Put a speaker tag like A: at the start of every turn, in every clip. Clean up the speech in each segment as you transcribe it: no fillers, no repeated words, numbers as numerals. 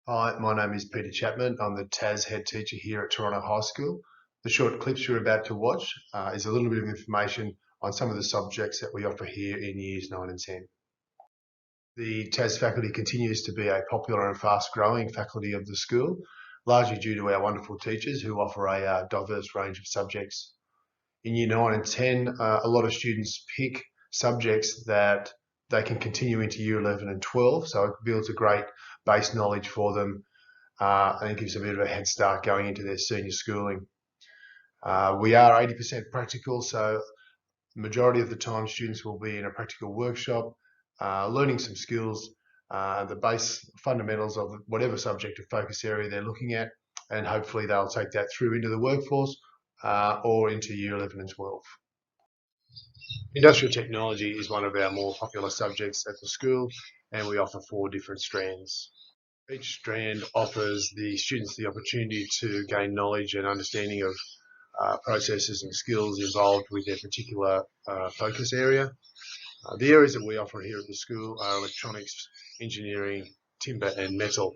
A: Hi, my name is Peter Chapman. I'm the TAS head teacher here at Toronto High School. The short clips you're about to watch is a little bit of information on some of the subjects that we offer here in years 9 and 10. The TAS faculty continues to be a popular and fast-growing faculty of the school, largely due to our wonderful teachers who offer a diverse range of subjects. In year 9 and 10, a lot of students pick subjects that they can continue into year 11 and 12, so it builds a great base knowledge for them and it gives them a bit of a head start going into their senior schooling. We are 80% practical, so the majority of the time students will be in a practical workshop, learning some skills, the base fundamentals of whatever subject or focus area they're looking at, and hopefully they'll take that through into the workforce or into year 11 and 12. Industrial technology is one of our more popular subjects at the school, and we offer 4 different strands. Each strand offers the students the opportunity to gain knowledge and understanding of processes and skills involved with their particular focus area. The areas that we offer here at the school are electronics, engineering, timber and metal.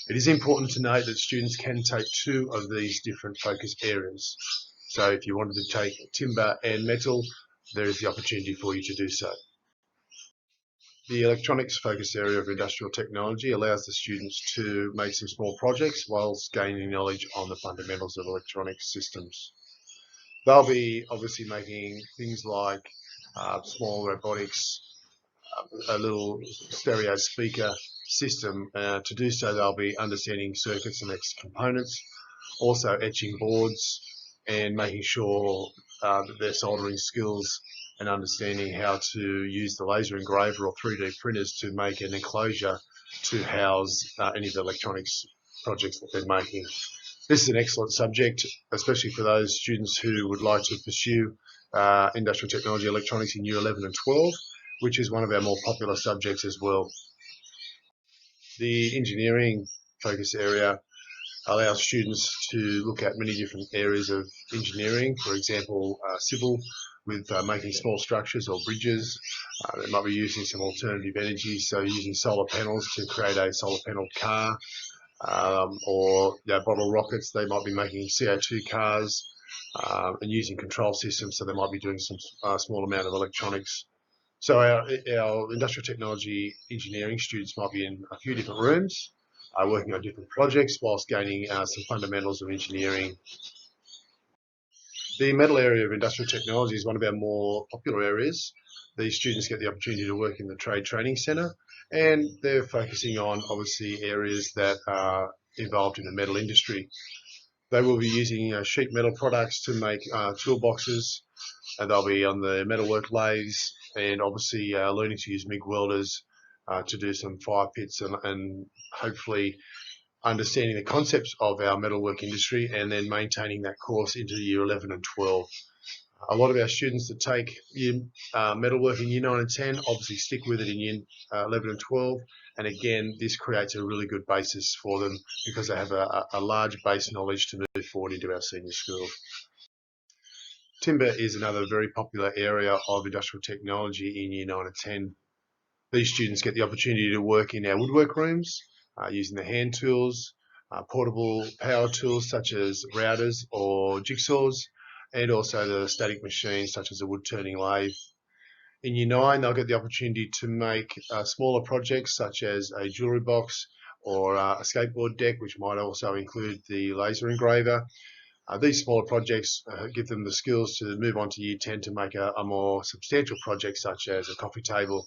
A: It is important to note that students can take 2 of these different focus areas. So if you wanted to take timber and metal, there is the opportunity for you to do so. The electronics focus area of industrial technology allows the students to make some small projects whilst gaining knowledge on the fundamentals of electronic systems. They'll be obviously making things like small robotics, a little stereo speaker system. To do so, they'll be understanding circuits and its components, also etching boards and making sure that their soldering skills and understanding how to use the laser engraver or 3D printers to make an enclosure to house any of the electronics projects that they're making. This is an excellent subject, especially for those students who would like to pursue industrial technology electronics in year 11 and 12, which is one of our more popular subjects as well. The engineering focus area allows students to look at many different areas of engineering, for example, civil, with making small structures or bridges. They might be using some alternative energy, so using solar panels to create a solar panel car, or bottle rockets. They might be making CO2 cars and using control systems, so they might be doing some small amount of electronics. So our industrial technology engineering students might be in a few different rooms, working on different projects whilst gaining some fundamentals of engineering. The metal area of industrial technology is one of our more popular areas. These students get the opportunity to work in the Trade Training Centre, and they're focusing on obviously areas that are involved in the metal industry. They will be using sheet metal products to make toolboxes, and they'll be on the metalwork lathes and obviously learning to use MIG welders to do some fire pits and hopefully understanding the concepts of our metalwork industry and then maintaining that course into year 11 and 12. A lot of our students that take metalwork in year 9 and 10 obviously stick with it in year 11 and 12, and again this creates a really good basis for them because they have a large base knowledge to move forward into our senior school. Timber is another very popular area of industrial technology in year 9 and 10. These students get the opportunity to work in our woodwork rooms using the hand tools, portable power tools such as routers or jigsaws, and also the static machines such as a wood turning lathe. In year 9, they'll get the opportunity to make smaller projects such as a jewellery box or a skateboard deck, which might also include the laser engraver. These smaller projects give them the skills to move on to year 10 to make a more substantial project such as a coffee table.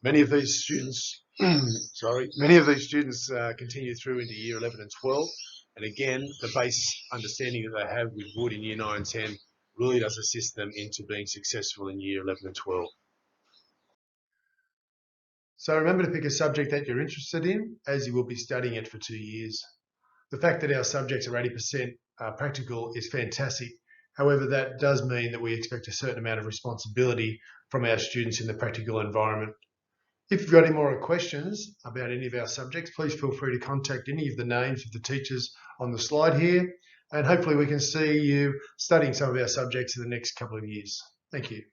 A: Many of these students, continue through into year 11 and 12, and again, the base understanding that they have with wood in year 9 and 10 really does assist them into being successful in year 11 and 12. So remember to pick a subject that you're interested in, as you will be studying it for 2 years. The fact that our subjects are 80% practical is fantastic. However, that does mean that we expect a certain amount of responsibility from our students in the practical environment. If you've got any more questions about any of our subjects, please feel free to contact any of the names of the teachers on the slide here, and hopefully we can see you studying some of our subjects in the next couple of years. Thank you.